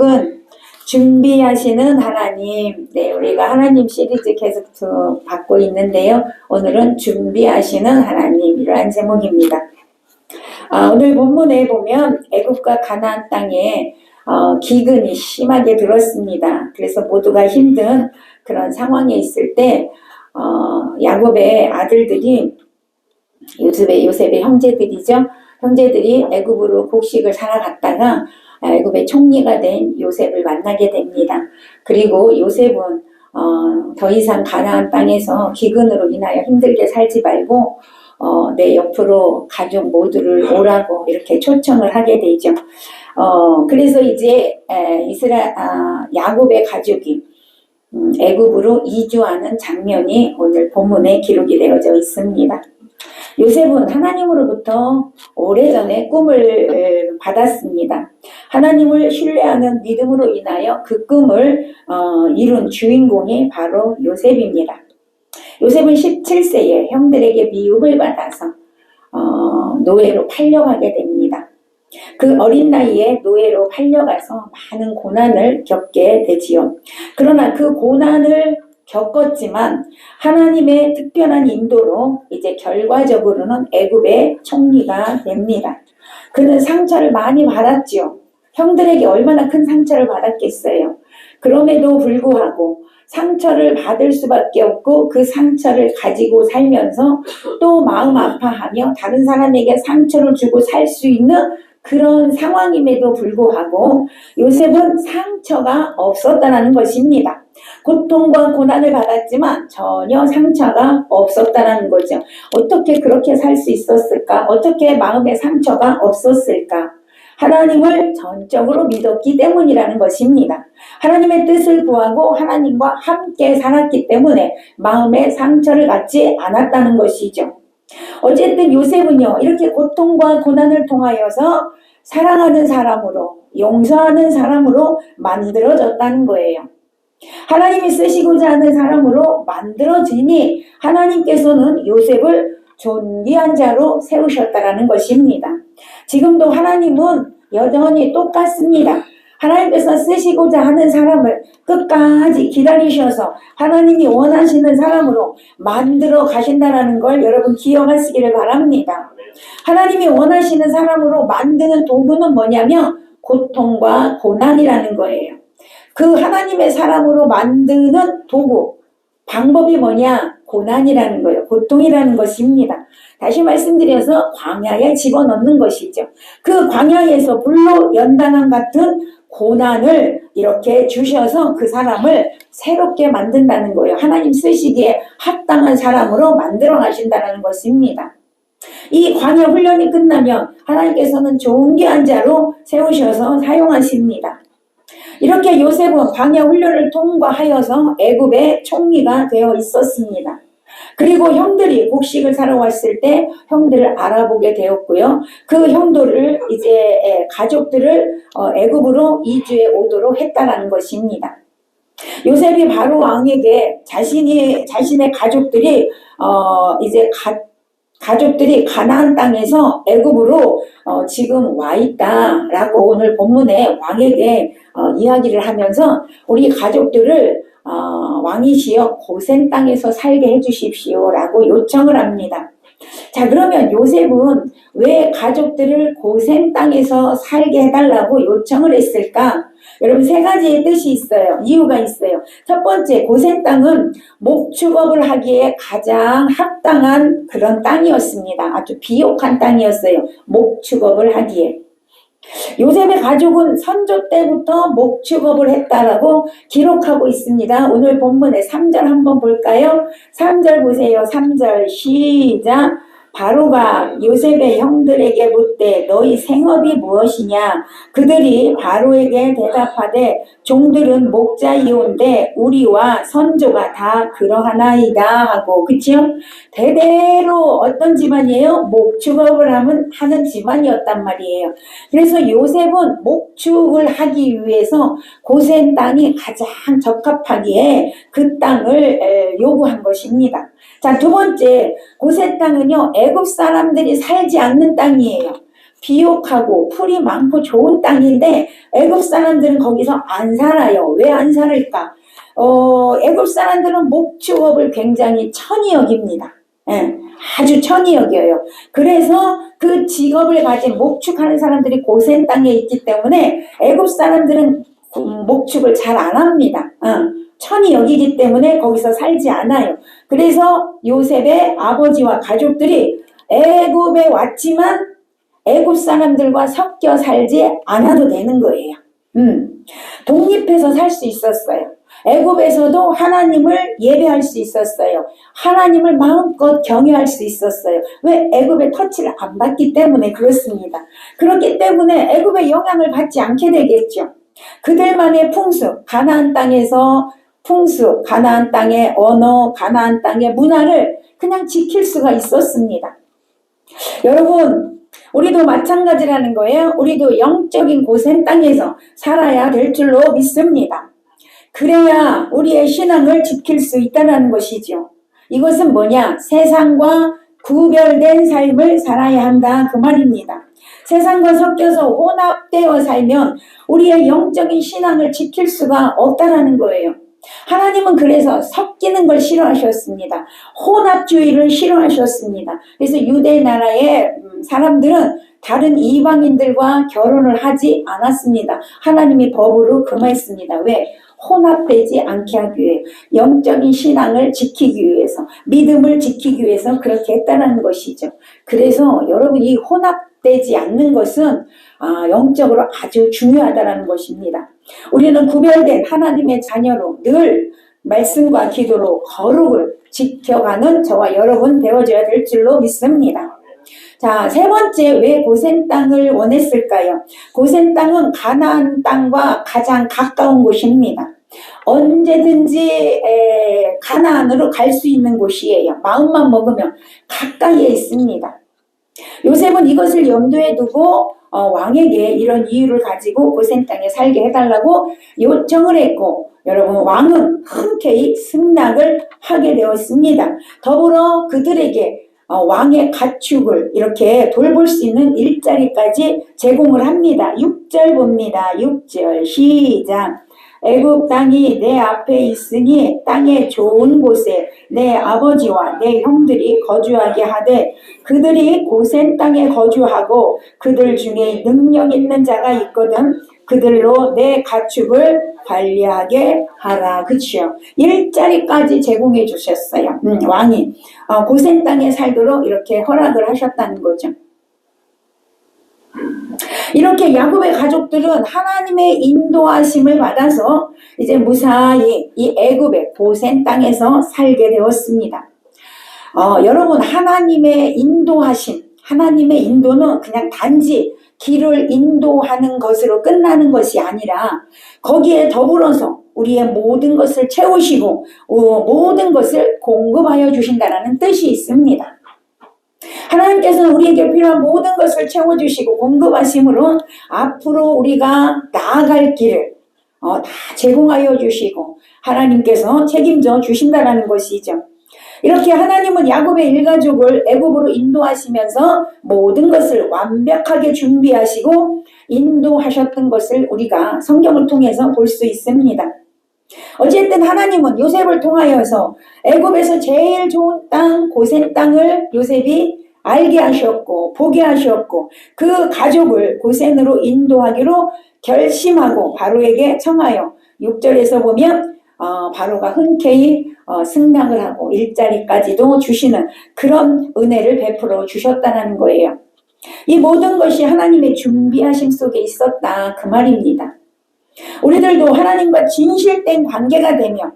제목은 준비하시는 하나님. 네, 우리가 하나님 시리즈 계속 받고 있는데요. 오늘은 준비하시는 하나님이라는 제목입니다. 오늘 본문에 보면 애굽과 가나안 땅에 기근이 심하게 들었습니다. 그래서 모두가 힘든 그런 상황에 있을 때 야곱의 아들들이 요셉의 형제들이죠. 형제들이 애굽으로 곡식을 사러 갔다가 애굽의 총리가 된 요셉을 만나게 됩니다. 그리고 요셉은 더 이상 가나안 땅에서 기근으로 인하여 힘들게 살지 말고 내 옆으로 가족 모두를 오라고 이렇게 초청을 하게 되죠. 그래서 이제 야곱의 가족이 애굽으로 이주하는 장면이 오늘 본문에 기록이 되어져 있습니다. 요셉은 하나님으로부터 오래전에 꿈을 받았습니다. 하나님을 신뢰하는 믿음으로 인하여 그 꿈을 이룬 주인공이 바로 요셉입니다. 요셉은 17세에 형들에게 미움을 받아서 노예로 팔려가게 됩니다. 그 어린 나이에 노예로 팔려가서 많은 고난을 겪게 되지요. 그러나 그 고난을 겪었지만 하나님의 특별한 인도로 이제 결과적으로는 애굽의 총리가 됩니다. 그는 상처를 많이 받았지요. 형들에게 얼마나 큰 상처를 받았겠어요. 그럼에도 불구하고 상처를 받을 수밖에 없고 그 상처를 가지고 살면서 또 마음 아파하며 다른 사람에게 상처를 주고 살 수 있는 그런 상황임에도 불구하고 요셉은 상처가 없었다는 것입니다. 고통과 고난을 받았지만 전혀 상처가 없었다는 거죠. 어떻게 그렇게 살 수 있었을까? 어떻게 마음에 상처가 없었을까? 하나님을 전적으로 믿었기 때문이라는 것입니다. 하나님의 뜻을 구하고 하나님과 함께 살았기 때문에 마음에 상처를 갖지 않았다는 것이죠. 어쨌든 요셉은요, 이렇게 고통과 고난을 통하여서 사랑하는 사람으로, 용서하는 사람으로 만들어졌다는 거예요. 하나님이 쓰시고자 하는 사람으로 만들어지니 하나님께서는 요셉을 존귀한 자로 세우셨다는 것입니다. 지금도 하나님은 여전히 똑같습니다. 하나님께서 쓰시고자 하는 사람을 끝까지 기다리셔서 하나님이 원하시는 사람으로 만들어 가신다는 걸 여러분 기억하시기를 바랍니다. 하나님이 원하시는 사람으로 만드는 도구는 뭐냐면 고통과 고난이라는 거예요. 그 하나님의 사람으로 만드는 도구, 방법이 뭐냐? 고난이라는 거예요. 고통이라는 것입니다. 다시 말씀드려서 광야에 집어넣는 것이죠. 그 광야에서 불로 연단함 같은 고난을 이렇게 주셔서 그 사람을 새롭게 만든다는 거예요. 하나님 쓰시기에 합당한 사람으로 만들어 가신다는 것입니다. 이 광야 훈련이 끝나면 하나님께서는 존귀한 자로 세우셔서 사용하십니다. 이렇게 요셉은 광야 훈련을 통과하여서 애굽의 총리가 되어 있었습니다. 그리고 형들이 곡식을 사러 왔을 때 형들을 알아보게 되었고요. 그 형들을 이제 가족들을 애굽으로 이주해 오도록 했다라는 것입니다. 요셉이 바로 왕에게 자신의 가족들이 가족들이 가나안 땅에서 애굽으로 지금 와 있다라고 오늘 본문에 왕에게 이야기를 하면서 우리 가족들을 왕이시여 고센 땅에서 살게 해주십시오라고 요청을 합니다. 자, 그러면 요셉은 왜 가족들을 고센 땅에서 살게 해달라고 요청을 했을까? 여러분, 세 가지의 뜻이 있어요. 이유가 있어요. 첫 번째, 고센 땅은 목축업을 하기에 가장 합당한 그런 땅이었습니다. 아주 비옥한 땅이었어요. 목축업을 하기에. 요셉의 가족은 선조 때부터 목축업을 했다라고 기록하고 있습니다. 오늘 본문의 3절 한번 볼까요? 3절 보세요. 3절 시작. 바로가 요셉의 형들에게 묻되 너희 생업이 무엇이냐? 그들이 바로에게 대답하되 종들은 목자이온데 우리와 선조가 다 그러하나이다 하고, 그치요? 대대로 어떤 집안이에요? 목축업을 하는 집안이었단 말이에요. 그래서 요셉은 목축을 하기 위해서 고센 땅이 가장 적합하기에 그 땅을 요구한 것입니다. 자, 두 번째, 고센 땅은요 애굽 사람들이 살지 않는 땅이에요. 비옥하고 풀이 많고 좋은 땅인데 애굽 사람들은 거기서 안 살아요. 왜 안 살을까? 애굽 사람들은 목축업을 굉장히 천히 여깁니다. 예, 아주 천히 여겨요. 그래서 그 직업을 가진 목축하는 사람들이 고센 땅에 있기 때문에 애굽 사람들은 목축을 잘 안 합니다. 천히 여기기 때문에 거기서 살지 않아요. 그래서 요셉의 아버지와 가족들이 애굽에 왔지만 애굽 사람들과 섞여 살지 않아도 되는 거예요. 독립해서 살 수 있었어요. 애굽에서도 하나님을 예배할 수 있었어요. 하나님을 마음껏 경외할 수 있었어요. 왜? 애굽의 터치를 안 받기 때문에 그렇습니다. 그렇기 때문에 애굽의 영향을 받지 않게 되겠죠. 그들만의 풍습, 가나안 땅에서 풍습, 가나안 땅의 언어, 가나안 땅의 문화를 그냥 지킬 수가 있었습니다. 여러분, 우리도 마찬가지라는 거예요. 우리도 영적인 고센 땅에서 살아야 될 줄로 믿습니다. 그래야 우리의 신앙을 지킬 수 있다는 것이죠. 이것은 뭐냐? 세상과 구별된 삶을 살아야 한다 그 말입니다. 세상과 섞여서 혼합되어 살면 우리의 영적인 신앙을 지킬 수가 없다라는 거예요. 하나님은 그래서 섞이는 걸 싫어하셨습니다. 혼합주의를 싫어하셨습니다. 그래서 유대 나라의 사람들은 다른 이방인들과 결혼을 하지 않았습니다. 하나님이 법으로 금했습니다. 왜? 혼합되지 않게 하기 위해, 영적인 신앙을 지키기 위해서, 믿음을 지키기 위해서 그렇게 했다는 것이죠. 그래서 여러분, 이 혼합되지 않는 것은 영적으로 아주 중요하다는 것입니다. 우리는 구별된 하나님의 자녀로 늘 말씀과 기도로 거룩을 지켜가는 저와 여러분 되어줘야 될 줄로 믿습니다. 자, 세 번째, 왜 고센 땅을 원했을까요? 고센 땅은 가나안 땅과 가장 가까운 곳입니다. 언제든지 가나안으로 갈 수 있는 곳이에요. 마음만 먹으면 가까이에 있습니다. 요셉은 이것을 염두에 두고 왕에게 이런 이유를 가지고 고센 땅에 살게 해달라고 요청을 했고, 여러분, 왕은 흔쾌히 승낙을 하게 되었습니다. 더불어 그들에게 왕의 가축을 이렇게 돌볼 수 있는 일자리까지 제공을 합니다. 6절 봅니다. 6절 시작. 애굽 땅이 내 앞에 있으니 땅의 좋은 곳에 내 아버지와 내 형들이 거주하게 하되 그들이 고센 땅에 거주하고 그들 중에 능력 있는 자가 있거든 그들로 내 가축을 관리하게 하라. 그치요? 일자리까지 제공해 주셨어요. 왕이 고센 땅에 살도록 이렇게 허락을 하셨다는 거죠. 이렇게 야곱의 가족들은 하나님의 인도하심을 받아서 이제 무사히 이 애굽의 고센 땅에서 살게 되었습니다. 여러분, 하나님의 인도하심, 하나님의 인도는 그냥 단지 길을 인도하는 것으로 끝나는 것이 아니라 거기에 더불어서 우리의 모든 것을 채우시고 모든 것을 공급하여 주신다는 뜻이 있습니다. 하나님께서는 우리에게 필요한 모든 것을 채워주시고 공급하심으로 앞으로 우리가 나아갈 길을 다 제공하여 주시고 하나님께서 책임져 주신다는 것이죠. 이렇게 하나님은 야곱의 일가족을 애굽으로 인도하시면서 모든 것을 완벽하게 준비하시고 인도하셨던 것을 우리가 성경을 통해서 볼 수 있습니다. 어쨌든 하나님은 요셉을 통하여서 애굽에서 제일 좋은 땅, 고센 땅을 요셉이 알게 하셨고 보게 하셨고 그 가족을 고센으로 인도하기로 결심하고 바로에게 청하여 6절에서 보면 바로가 흔쾌히 승낙을 하고 일자리까지도 주시는 그런 은혜를 베풀어 주셨다는 거예요. 이 모든 것이 하나님의 준비하심 속에 있었다 그 말입니다. 우리들도 하나님과 진실된 관계가 되며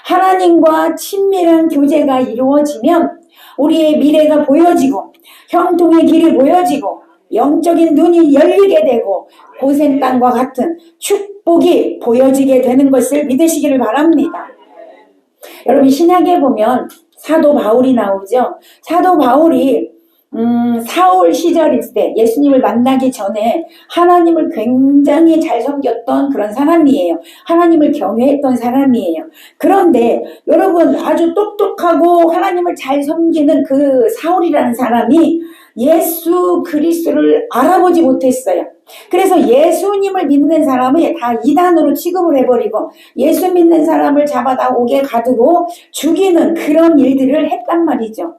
하나님과 친밀한 교제가 이루어지면 우리의 미래가 보여지고 형통의 길이 보여지고 영적인 눈이 열리게 되고 고센 땅과 같은 축복이 보여지게 되는 것을 믿으시기를 바랍니다. 여러분, 신약에 보면 사도 바울이 나오죠. 사도 바울이 사울 시절일 때 예수님을 만나기 전에 하나님을 굉장히 잘 섬겼던 그런 사람이에요. 하나님을 경외했던 사람이에요. 그런데 여러분, 아주 똑똑하고 하나님을 잘 섬기는 그 사울이라는 사람이 예수 그리스도를 알아보지 못했어요. 그래서 예수님을 믿는 사람을 다 이단으로 취급을 해버리고 예수 믿는 사람을 잡아다 옥에 가두고 죽이는 그런 일들을 했단 말이죠.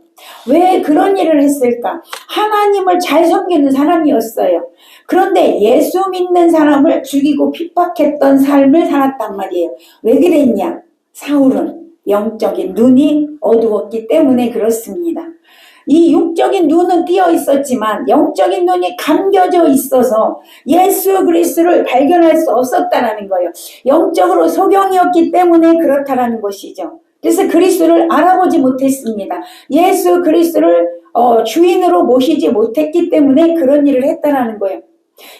왜 그런 일을 했을까? 하나님을 잘 섬기는 사람이었어요. 그런데 예수 믿는 사람을 죽이고 핍박했던 삶을 살았단 말이에요. 왜 그랬냐? 사울은 영적인 눈이 어두웠기 때문에 그렇습니다. 이 육적인 눈은 띄어 있었지만 영적인 눈이 감겨져 있어서 예수 그리스도를 발견할 수 없었다라는 거예요. 영적으로 소경이었기 때문에 그렇다라는 것이죠. 그래서 그리스도를 알아보지 못했습니다. 예수 그리스도를 주인으로 모시지 못했기 때문에 그런 일을 했다라는 거예요.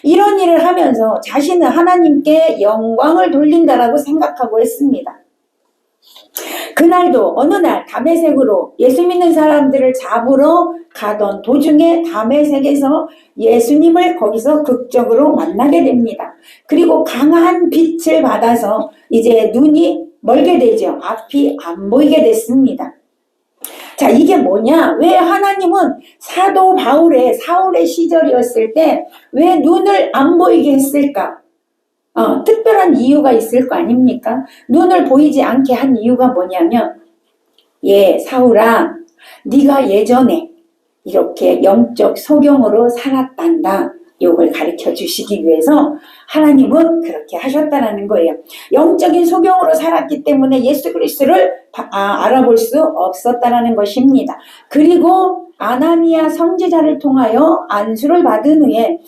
이런 일을 하면서 자신은 하나님께 영광을 돌린다라고 생각하고 했습니다. 그날도 어느 날 다메섹으로 예수 믿는 사람들을 잡으러 가던 도중에 다메섹에서 예수님을 거기서 극적으로 만나게 됩니다. 그리고 강한 빛을 받아서 이제 눈이 멀게 되죠. 앞이 안 보이게 됐습니다. 자, 이게 뭐냐? 왜 하나님은 사도 바울의 사울의 시절이었을 때 왜 눈을 안 보이게 했을까? 특별한 이유가 있을 거 아닙니까? 눈을 보이지 않게 한 이유가 뭐냐면, 사울아, 네가 예전에 이렇게 영적 소경으로 살았단다. 이걸 가르쳐 주시기 위해서 하나님은 그렇게 하셨다는 거예요. 영적인 소경으로 살았기 때문에 예수 그리스도를 알아볼 수 없었다는 것입니다. 그리고 아나니아 선지자를 통하여 안수를 받은 후에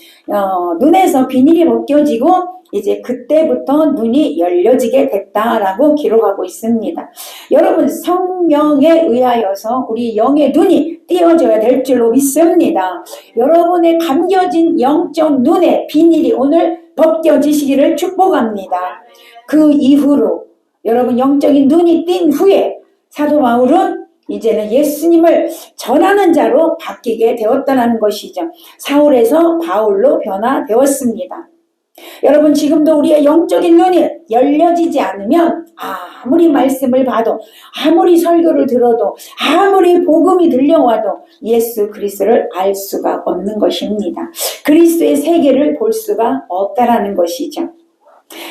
눈에서 비닐이 벗겨지고 이제 그때부터 눈이 열려지게 됐다라고 기록하고 있습니다. 여러분, 성령에 의하여서 우리 영의 눈이 띄어져야 될 줄로 믿습니다. 여러분의 감겨진 영적 눈의 비닐이 오늘 벗겨지시기를 축복합니다. 그 이후로 여러분 영적인 눈이 띈 후에 사도 바울은 이제는 예수님을 전하는 자로 바뀌게 되었다는 것이죠. 사울에서 바울로 변화되었습니다. 여러분, 지금도 우리의 영적인 눈이 열려지지 않으면 아무리 말씀을 봐도 아무리 설교를 들어도 아무리 복음이 들려와도 예수 그리스도를 알 수가 없는 것입니다. 그리스도의 세계를 볼 수가 없다라는 것이죠.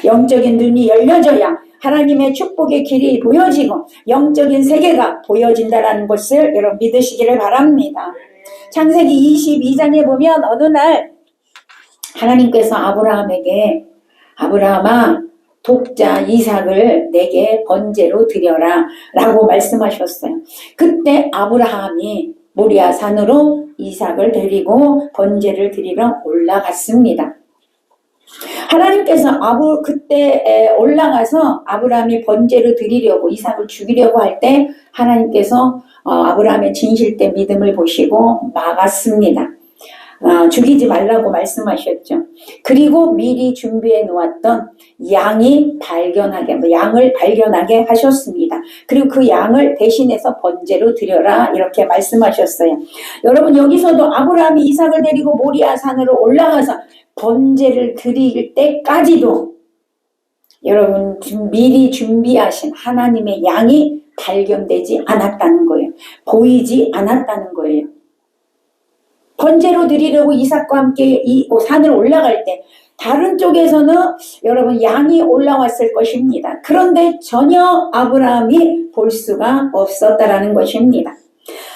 영적인 눈이 열려져야 하나님의 축복의 길이 보여지고 영적인 세계가 보여진다는 것을 여러분 믿으시기를 바랍니다. 창세기 22장에 보면 어느 날 하나님께서 아브라함에게 아브라함아 독자 이삭을 내게 번제로 드려라 라고 말씀하셨어요. 그때 아브라함이 모리아 산으로 이삭을 데리고 번제를 드리러 올라갔습니다. 하나님께서 그때 올라가서 아브라함이 번제로 드리려고 이삭을 죽이려고 할 때 하나님께서 아브라함의 진실된 믿음을 보시고 막았습니다. 죽이지 말라고 말씀하셨죠. 그리고 미리 준비해 놓았던 양을 발견하게 하셨습니다. 그리고 그 양을 대신해서 번제로 드려라 이렇게 말씀하셨어요. 여러분, 여기서도 아브라함이 이삭을 데리고 모리아 산으로 올라가서 번제를 드릴 때까지도 여러분 미리 준비하신 하나님의 양이 발견되지 않았다는 거예요. 보이지 않았다는 거예요. 번제로 드리려고 이삭과 함께 이 산을 올라갈 때 다른 쪽에서는 여러분 양이 올라왔을 것입니다. 그런데 전혀 아브라함이 볼 수가 없었다라는 것입니다.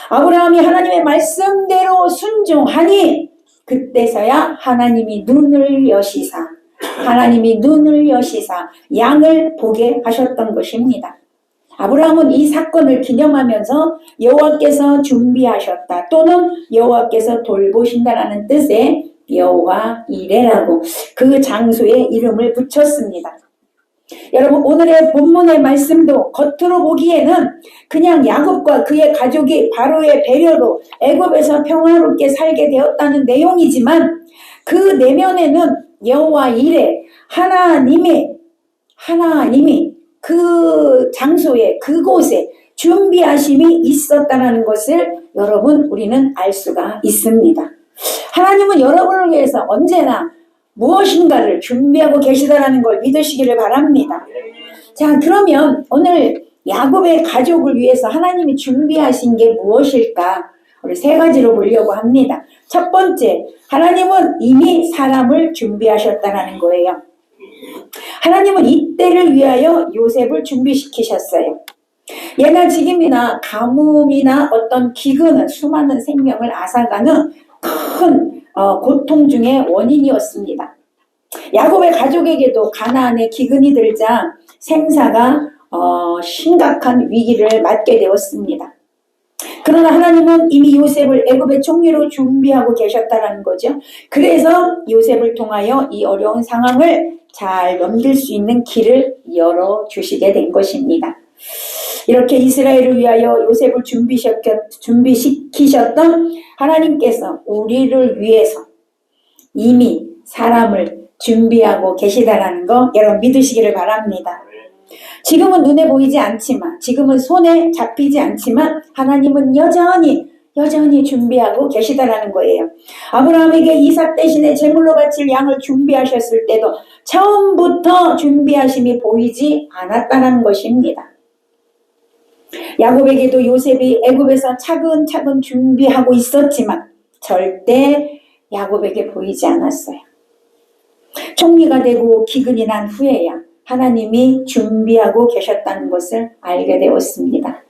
아브라함이 하나님의 말씀대로 순종하니 그때서야 하나님이 눈을 여시사 양을 보게 하셨던 것입니다. 아브라함은 이 사건을 기념하면서 여호와께서 준비하셨다 또는 여호와께서 돌보신다라는 뜻의 여호와 이레라고 그 장소에 이름을 붙였습니다. 여러분, 오늘의 본문의 말씀도 겉으로 보기에는 그냥 야곱과 그의 가족이 바로의 배려로 애굽에서 평화롭게 살게 되었다는 내용이지만 그 내면에는 여호와 이레 하나님이 그 장소에 그곳에 준비하심이 있었다는 것을 여러분 우리는 알 수가 있습니다. 하나님은 여러분을 위해서 언제나 무엇인가를 준비하고 계시다는 걸 믿으시기를 바랍니다. 자, 그러면 오늘 야곱의 가족을 위해서 하나님이 준비하신 게 무엇일까? 우리 세 가지로 보려고 합니다. 첫 번째, 하나님은 이미 사람을 준비하셨다는 거예요. 하나님은 이때를 위하여 요셉을 준비시키셨어요. 예나 지금이나 가뭄이나 어떤 기근은 수많은 생명을 앗아가는 큰 고통 중의 원인이었습니다. 야곱의 가족에게도 가나안에 기근이 들자 생사가 심각한 위기를 맞게 되었습니다. 그러나 하나님은 이미 요셉을 애굽의 총리로 준비하고 계셨다는 거죠. 그래서 요셉을 통하여 이 어려운 상황을 잘 넘길 수 있는 길을 열어주시게 된 것입니다. 이렇게 이스라엘을 위하여 요셉을 준비시키셨던 하나님께서 우리를 위해서 이미 사람을 준비하고 계시다라는 거 여러분 믿으시기를 바랍니다. 지금은 눈에 보이지 않지만, 지금은 손에 잡히지 않지만 하나님은 여전히 준비하고 계시다라는 거예요. 아브라함에게 이삭 대신에 제물로 바칠 양을 준비하셨을 때도 처음부터 준비하심이 보이지 않았다는 것입니다. 야곱에게도 요셉이 애굽에서 차근차근 준비하고 있었지만 절대 야곱에게 보이지 않았어요. 총리가 되고 기근이 난 후에야 하나님이 준비하고 계셨다는 것을 알게 되었습니다.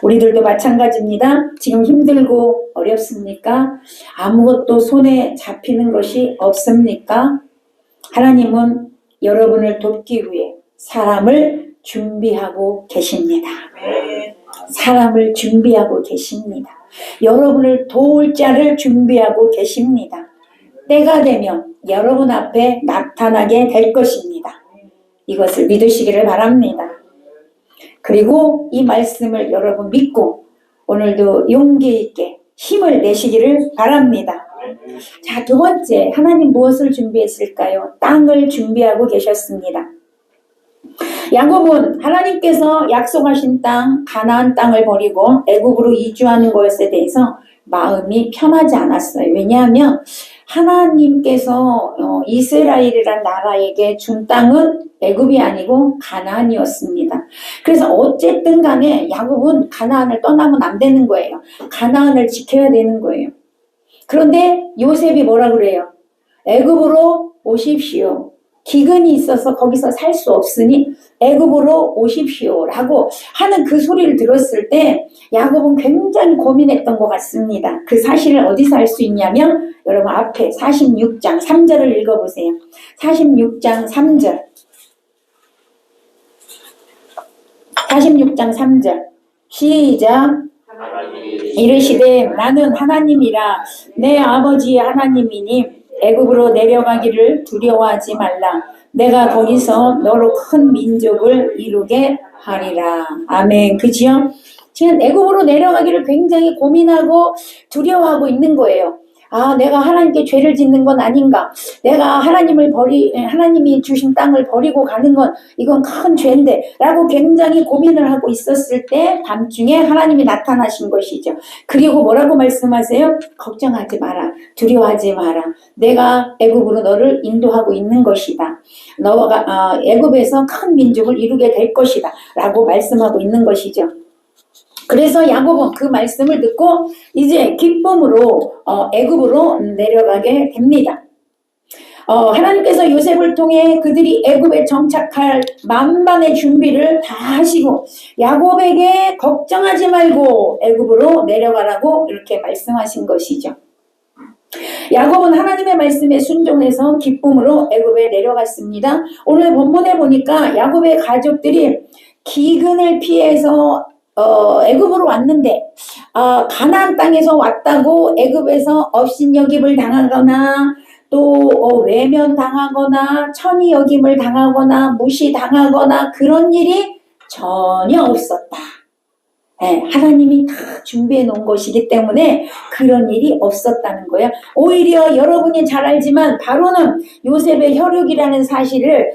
우리들도 마찬가지입니다. 지금 힘들고 어렵습니까? 아무것도 손에 잡히는 것이 없습니까? 하나님은 여러분을 돕기 위해 사람을 준비하고 계십니다. 사람을 준비하고 계십니다. 여러분을 도울 자를 준비하고 계십니다. 때가 되면 여러분 앞에 나타나게 될 것입니다. 이것을 믿으시기를 바랍니다. 그리고 이 말씀을 여러분 믿고 오늘도 용기 있게 힘을 내시기를 바랍니다. 자, 두 번째, 하나님 무엇을 준비했을까요? 땅을 준비하고 계셨습니다. 야곱은 하나님께서 약속하신 땅, 가나안 땅을 버리고 애굽으로 이주하는 것에 대해서 마음이 편하지 않았어요. 왜냐하면 하나님께서 이스라엘이란 나라에게 준 땅은 애굽이 아니고 가나안이었습니다. 그래서 어쨌든 간에 야곱은 가나안을 떠나면 안 되는 거예요. 가나안을 지켜야 되는 거예요. 그런데 요셉이 뭐라 그래요? 애굽으로 오십시오. 기근이 있어서 거기서 살 수 없으니 애굽으로 오십시오라고 하는 그 소리를 들었을 때 야곱은 굉장히 고민했던 것 같습니다. 그 사실을 어디서 알 수 있냐면 여러분 앞에 46장 3절을 읽어보세요. 46장 3절 46장 3절 시작. 이르시되 나는 하나님이라 내 아버지의 하나님이니 애굽으로 내려가기를 두려워하지 말라. 내가 거기서 너로 큰 민족을 이루게 하리라. 아멘. 그지요? 지금 애굽으로 내려가기를 굉장히 고민하고 두려워하고 있는 거예요. 아, 내가 하나님께 죄를 짓는 건 아닌가? 내가 하나님이 주신 땅을 버리고 가는 건 이건 큰 죄인데 라고 굉장히 고민을 하고 있었을 때 밤중에 하나님이 나타나신 것이죠. 그리고 뭐라고 말씀하세요? 걱정하지 마라. 두려워하지 마라. 내가 애굽으로 너를 인도하고 있는 것이다. 너가 애굽에서 큰 민족을 이루게 될 것이다 라고 말씀하고 있는 것이죠. 그래서 야곱은 그 말씀을 듣고 이제 기쁨으로 애굽으로 내려가게 됩니다. 하나님께서 요셉을 통해 그들이 애굽에 정착할 만반의 준비를 다 하시고 야곱에게 걱정하지 말고 애굽으로 내려가라고 이렇게 말씀하신 것이죠. 야곱은 하나님의 말씀에 순종해서 기쁨으로 애굽에 내려갔습니다. 오늘 본문에 보니까 야곱의 가족들이 기근을 피해서 애굽으로 왔는데 가나안 땅에서 왔다고 애굽에서 업신여김을 당하거나 또 외면당하거나 천의여김을 당하거나 무시당하거나 그런 일이 전혀 없었다. 네, 하나님이 다 준비해 놓은 것이기 때문에 그런 일이 없었다는 거예요. 오히려 여러분이 잘 알지만 바로는 요셉의 혈육이라는 사실을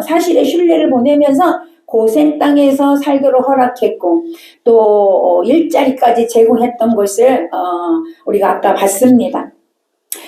사실에 신뢰를 보내면서 고센 땅에서 살도록 허락했고 또 일자리까지 제공했던 것을 우리가 아까 봤습니다.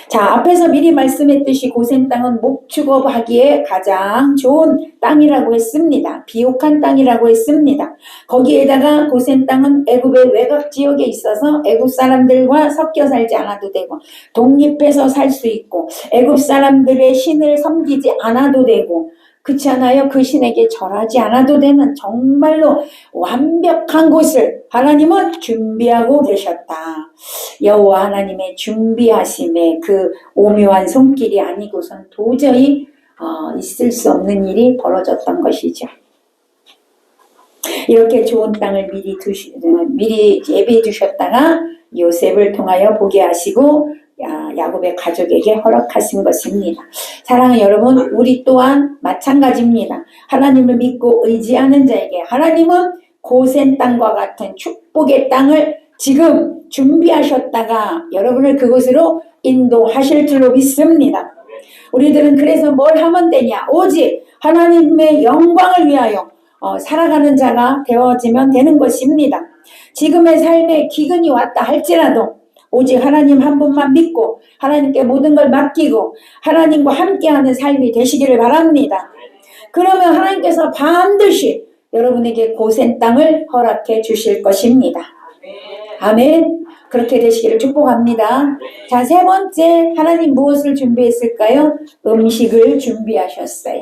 자, 앞에서 미리 말씀했듯이 고센 땅은 목축업하기에 가장 좋은 땅이라고 했습니다. 비옥한 땅이라고 했습니다. 거기에다가 고센 땅은 애굽의 외곽 지역에 있어서 애굽 사람들과 섞여 살지 않아도 되고 독립해서 살 수 있고 애굽 사람들의 신을 섬기지 않아도 되고 그렇지 않아요? 그 신에게 절하지 않아도 되는 정말로 완벽한 곳을 하나님은 준비하고 계셨다. 여호와 하나님의 준비하심에 그 오묘한 손길이 아니고선 도저히 있을 수 없는 일이 벌어졌던 것이죠. 이렇게 좋은 땅을 미리 예비해 두셨다가 요셉을 통하여 보게 하시고 야곱의 가족에게 허락하신 것입니다. 사랑하는 여러분, 우리 또한 마찬가지입니다. 하나님을 믿고 의지하는 자에게 하나님은 고센 땅과 같은 축복의 땅을 지금 준비하셨다가 여러분을 그곳으로 인도하실 줄로 믿습니다. 우리들은 그래서 뭘 하면 되냐? 오직 하나님의 영광을 위하여 살아가는 자가 되어지면 되는 것입니다. 지금의 삶에 기근이 왔다 할지라도 오직 하나님 한 분만 믿고 하나님께 모든 걸 맡기고 하나님과 함께하는 삶이 되시기를 바랍니다. 그러면 하나님께서 반드시 여러분에게 고센 땅을 허락해 주실 것입니다. 아멘. 그렇게 되시기를 축복합니다. 자, 세 번째, 하나님 무엇을 준비했을까요? 음식을 준비하셨어요.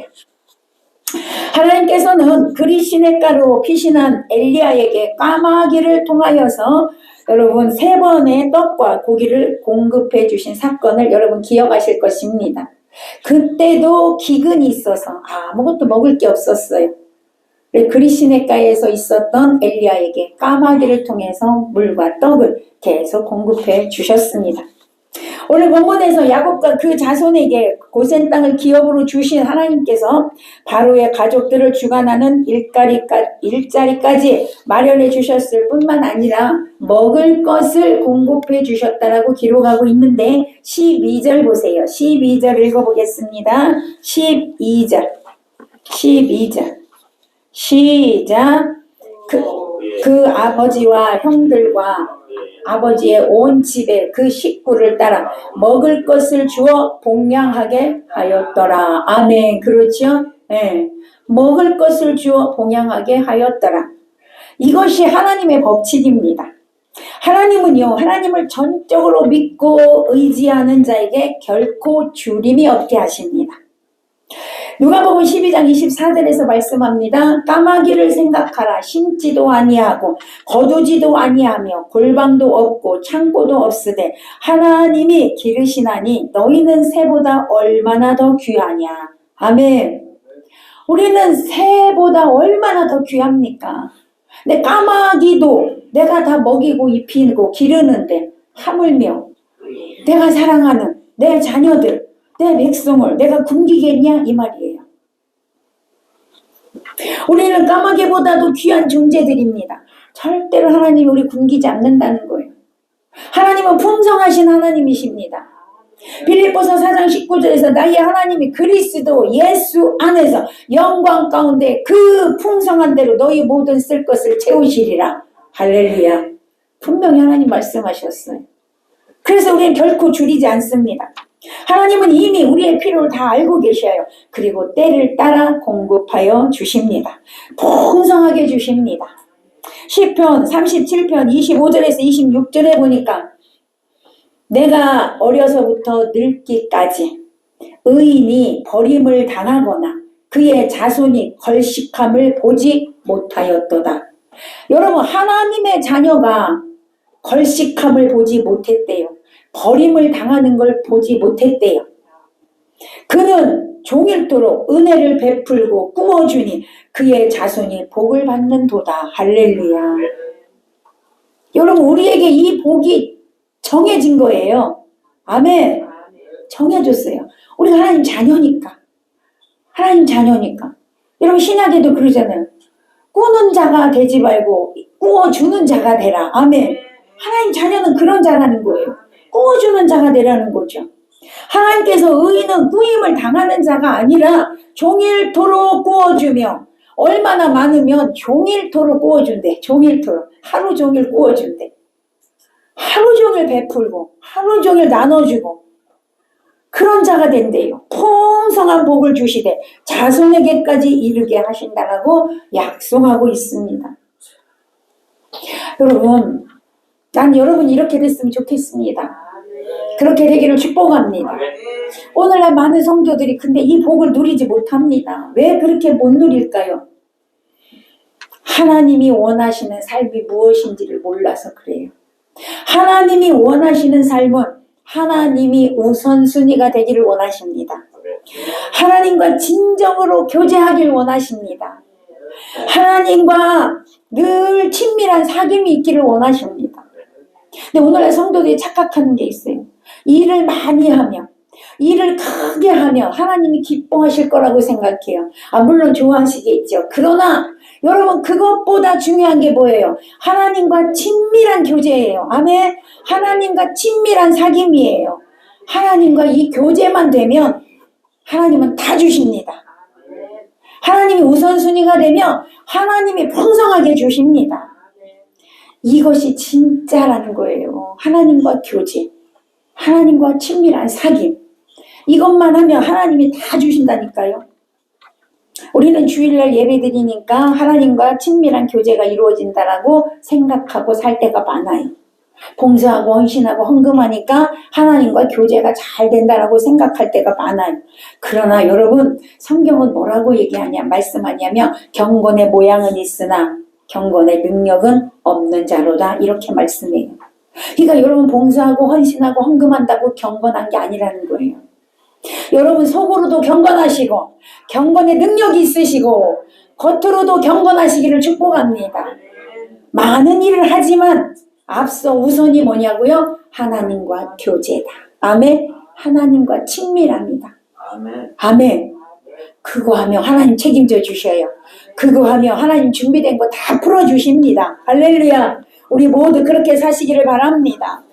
하나님께서는 그리 시냇가로 피신한 엘리야에게 까마귀를 통하여서 여러분 3번의 떡과 고기를 공급해 주신 사건을 여러분 기억하실 것입니다. 그때도 기근이 있어서 아무것도 먹을 게 없었어요. 그리 시냇가에서 있었던 엘리야에게 까마귀를 통해서 물과 떡을 계속 공급해 주셨습니다. 오늘 본문에서 야곱과 그 자손에게 고센 땅을 기업으로 주신 하나님께서 바로의 가족들을 주관하는 일자리까지 마련해 주셨을 뿐만 아니라 먹을 것을 공급해 주셨다라고 기록하고 있는데 12절 보세요. 12절 읽어보겠습니다. 12절 시작. 그 아버지와 형들과 아버지의 온 집에 그 식구를 따라 먹을 것을 주어 봉양하게 하였더라. 아멘. 그렇죠? 네. 먹을 것을 주어 봉양하게 하였더라. 이것이 하나님의 법칙입니다. 하나님은요, 하나님을 전적으로 믿고 의지하는 자에게 결코 주림이 없게 하십니다. 누가복음 12장 24절에서 말씀합니다. 까마귀를 생각하라. 심지도 아니하고 거두지도 아니하며 골방도 없고 창고도 없으되 하나님이 기르시나니 너희는 새보다 얼마나 더 귀하냐. 아멘. 우리는 새보다 얼마나 더 귀합니까? 근데 까마귀도 내가 다 먹이고 입히고 기르는데 하물며 내가 사랑하는 내 자녀들 내 백성을 내가 굶기겠냐? 이 말이에요. 우리는 까마귀보다도 귀한 존재들입니다. 절대로 하나님이 우리 굶기지 않는다는 거예요. 하나님은 풍성하신 하나님이십니다. 빌립보서 4장 19절에서 나의 하나님이 그리스도 예수 안에서 영광 가운데 그 풍성한 대로 너희 모든 쓸 것을 채우시리라. 할렐루야. 분명히 하나님 말씀하셨어요. 그래서 우리는 결코 줄이지 않습니다. 하나님은 이미 우리의 필요를 다 알고 계셔요. 그리고 때를 따라 공급하여 주십니다. 풍성하게 주십니다. 시편 37편 25절에서 26절에 보니까 내가 어려서부터 늙기까지 의인이 버림을 당하거나 그의 자손이 걸식함을 보지 못하였도다. 여러분, 하나님의 자녀가 걸식함을 보지 못했대요. 버림을 당하는 걸 보지 못했대요. 그는 종일토록 은혜를 베풀고 꾸어주니 그의 자손이 복을 받는도다. 할렐루야. 여러분, 우리에게 이 복이 정해진 거예요. 아멘. 정해졌어요. 우리가 하나님 자녀니까. 하나님 자녀니까. 여러분, 신약에도 그러잖아요. 꾸는 자가 되지 말고 꾸어주는 자가 되라. 아멘. 하나님 자녀는 그런 자라는 거예요. 꾸어주는 자가 되라는 거죠. 하나님께서 의인은 꾸임을 당하는 자가 아니라 종일토록 꾸어주며 얼마나 많으면 종일토록 꾸어준대. 종일토록. 하루 종일 꾸어준대. 하루 종일 베풀고 하루 종일 나눠주고 그런 자가 된대요. 풍성한 복을 주시되 자손에게까지 이르게 하신다라고 약속하고 있습니다. 여러분, 난 여러분이 이렇게 됐으면 좋겠습니다. 그렇게 되기를 축복합니다. 오늘날 많은 성도들이 근데 이 복을 누리지 못합니다. 왜 그렇게 못 누릴까요? 하나님이 원하시는 삶이 무엇인지를 몰라서 그래요. 하나님이 원하시는 삶은 하나님이 우선순위가 되기를 원하십니다. 하나님과 진정으로 교제하길 원하십니다. 하나님과 늘 친밀한 사귐이 있기를 원하십니다. 근데 오늘날 성도들이 착각하는 게 있어요. 일을 많이 하면, 일을 크게 하면 하나님이 기뻐하실 거라고 생각해요. 물론 좋아하시겠죠. 그러나 여러분, 그것보다 중요한 게 뭐예요? 하나님과 친밀한 교제예요. 아멘. 하나님과 친밀한 사귐이에요. 하나님과 이 교제만 되면 하나님은 다 주십니다. 하나님이 우선순위가 되면 하나님이 풍성하게 주십니다. 이것이 진짜라는 거예요. 하나님과 교제, 하나님과 친밀한 사귐, 이것만 하면 하나님이 다 주신다니까요. 우리는 주일날 예배드리니까 하나님과 친밀한 교제가 이루어진다라고 생각하고 살 때가 많아요. 봉사하고 헌신하고 헌금하니까 하나님과 교제가 잘 된다라고 생각할 때가 많아요. 그러나 여러분, 성경은 뭐라고 말씀하냐면 경건의 모양은 있으나 경건의 능력은 없는 자로다, 이렇게 말씀해요. 그러니까 여러분, 봉사하고 헌신하고 헌금한다고 경건한 게 아니라는 거예요. 여러분, 속으로도 경건하시고 경건의 능력이 있으시고 겉으로도 경건하시기를 축복합니다. 많은 일을 하지만 앞서 우선이 뭐냐고요? 하나님과 교제다. 아멘. 하나님과 친밀합니다. 아멘. 그거 하면 하나님 책임져 주셔요. 그거 하면 하나님 준비된 거 다 풀어주십니다. 할렐루야. 우리 모두 그렇게 사시기를 바랍니다.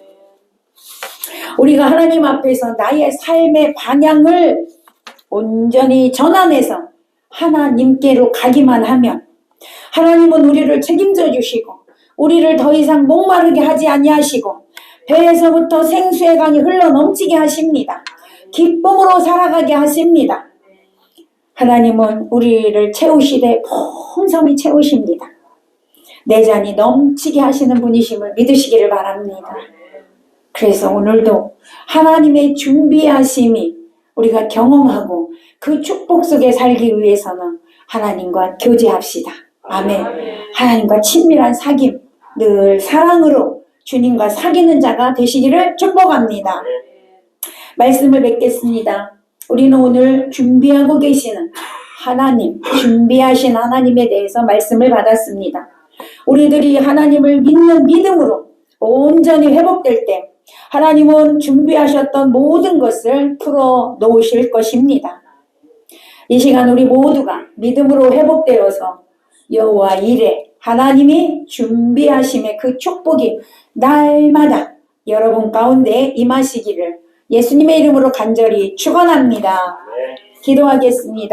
우리가 하나님 앞에서 나의 삶의 방향을 온전히 전환해서 하나님께로 가기만 하면 하나님은 우리를 책임져 주시고 우리를 더 이상 목마르게 하지 아니하시고 배에서부터 생수의 강이 흘러넘치게 하십니다. 기쁨으로 살아가게 하십니다. 하나님은 우리를 채우시되 풍성히 채우십니다. 내 잔이 넘치게 하시는 분이심을 믿으시기를 바랍니다. 그래서 오늘도 하나님의 준비하심이 우리가 경험하고 그 축복 속에 살기 위해서는 하나님과 교제합시다. 아멘. 하나님과 친밀한 사귐, 늘 사랑으로 주님과 사귀는 자가 되시기를 축복합니다. 말씀을 맺겠습니다. 우리는 오늘 준비하고 계시는 하나님, 준비하신 하나님에 대해서 말씀을 받았습니다. 우리들이 하나님을 믿는 믿음으로 온전히 회복될 때 하나님은 준비하셨던 모든 것을 풀어 놓으실 것입니다. 이 시간 우리 모두가 믿음으로 회복되어서 여호와 이레, 하나님이 준비하심의 그 축복이 날마다 여러분 가운데 임하시기를 예수님의 이름으로 간절히 축원합니다. 기도하겠습니다.